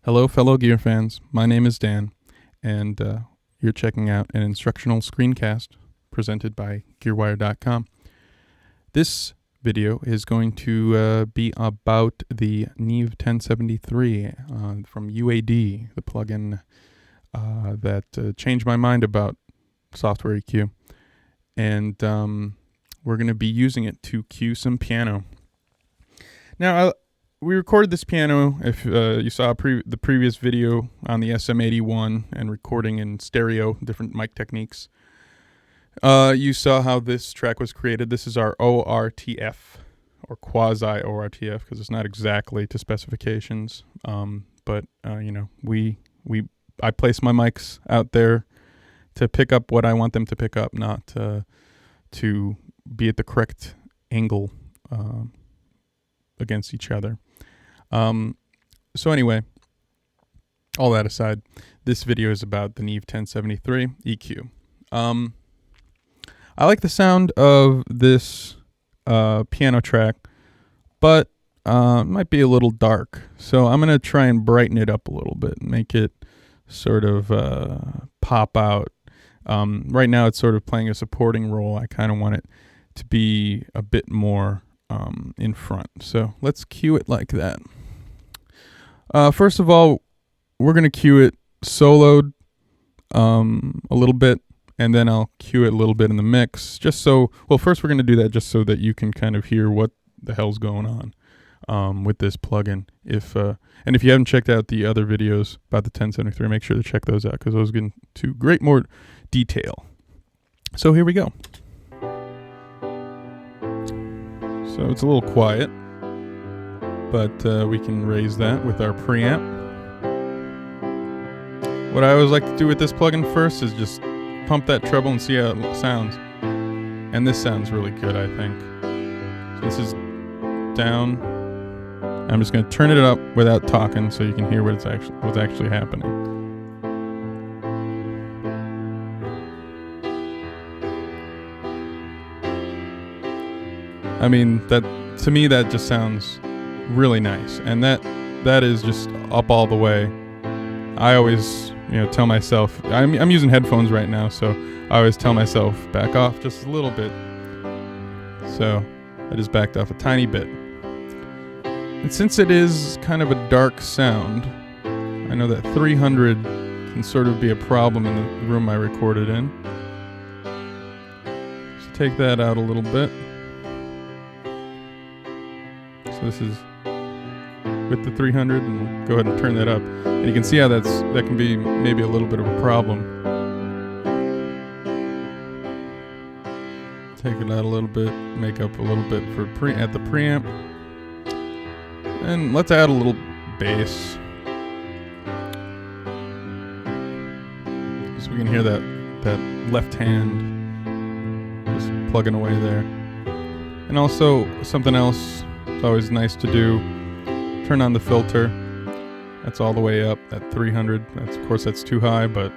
Hello, fellow gear fans. My name is Dan, and you're checking out an instructional screencast presented by GearWire.com. This video is going to be about the Neve 1073 from UAD, the plugin that changed my mind about software EQ. And we're going to be using it to cue some piano. Now, we recorded this piano, if you saw the previous video on the SM81 and recording in stereo, different mic techniques. You saw how this track was created. This is our ORTF, or quasi-ORTF, because it's not exactly to specifications. But I place my mics out there to pick up what I want them to pick up, not to be at the correct angle against each other. So anyway, all that aside, this video is about the Neve 1073 EQ. I like the sound of this piano track, but it might be a little dark. So I'm going to try and brighten it up a little bit and make it sort of pop out. Right now it's sort of playing a supporting role. I kind of want it to be a bit more in front. So let's cue it like that. First of all, we're going to cue it soloed a little bit, and then I'll cue it a little bit in the mix. First we're going to do that just so that you can kind of hear what the hell's going on with this plugin. If you haven't checked out the other videos about the 1073, make sure to check those out because those get into great more detail. So here we go. So it's a little quiet, but we can raise that with our preamp. What I always like to do with this plugin first is just pump that treble and see how it sounds. And this sounds really good, I think. So this is down. I'm just going to turn it up without talking so you can hear what's actually happening. I mean, to me that just sounds really nice, and that is just up all the way. I always tell myself, I'm using headphones right now, so I always tell myself back off just a little bit. So I just backed off a tiny bit. And since it is kind of a dark sound, I know that 300 can sort of be a problem in the room I recorded in. So take that out a little bit. So this is with the 300, and we'll go ahead and turn that up. And you can see how that can be maybe a little bit of a problem. Take it out a little bit, make up a little bit at the preamp. And let's add a little bass. So we can hear that left hand just plugging away there. And also something else it's always nice to do, turn on the filter. That's all the way up at 300. Of course that's too high, but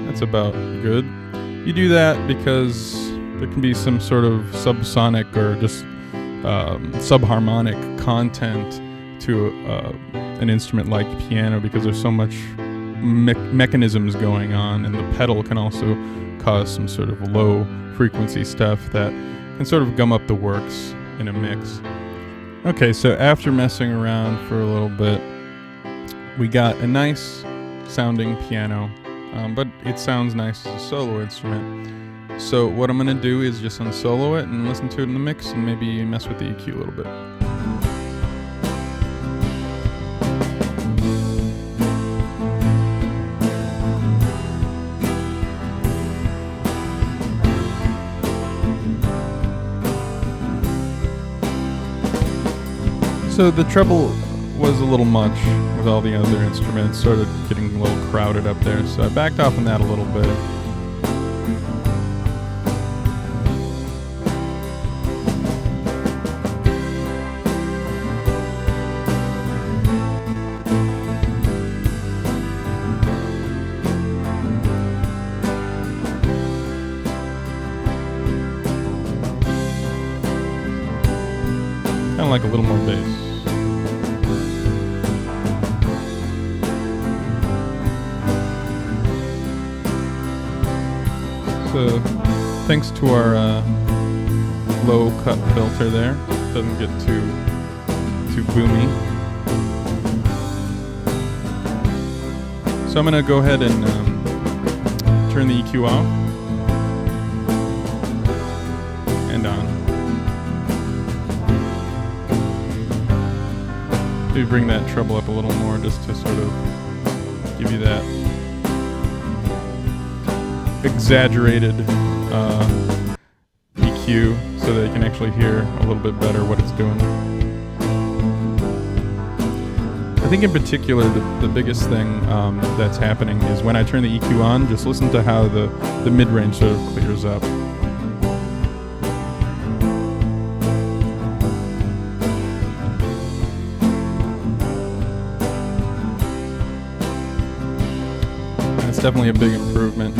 that's about good. You do that because there can be some sort of subsonic or just subharmonic content to an instrument like piano because there's so much mechanisms going on, and the pedal can also cause some sort of low frequency stuff that can sort of gum up the works in a mix. Okay, so after messing around for a little bit, we got a nice sounding piano, but it sounds nice as a solo instrument. So what I'm going to do is just unsolo it and listen to it in the mix and maybe mess with the EQ a little bit. So the treble was a little much with all the other instruments, sort of getting a little crowded up there, so I backed off on that a little bit. Kind of like a little more bass. So thanks to our low cut filter there, doesn't get too boomy. So I'm gonna go ahead and turn the EQ off and on. Maybe bring that treble up a little more just to sort of give you that exaggerated EQ so that you can actually hear a little bit better what it's doing. I think in particular the biggest thing that's happening is when I turn the EQ on, just listen to how the mid-range sort of clears up. That's definitely a big improvement.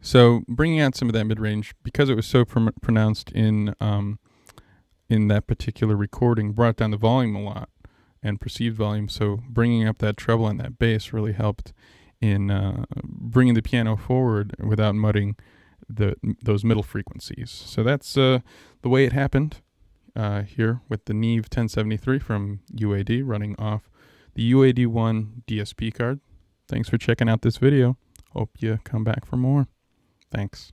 So bringing out some of that mid-range, because it was so pronounced in that particular recording, brought down the volume a lot and perceived volume. So bringing up that treble and that bass really helped in bringing the piano forward without mudding those middle frequencies. So that's the way it happened here with the Neve 1073 from UAD running off the UAD 1 DSP card. Thanks for checking out this video. Hope you come back for more. Thanks.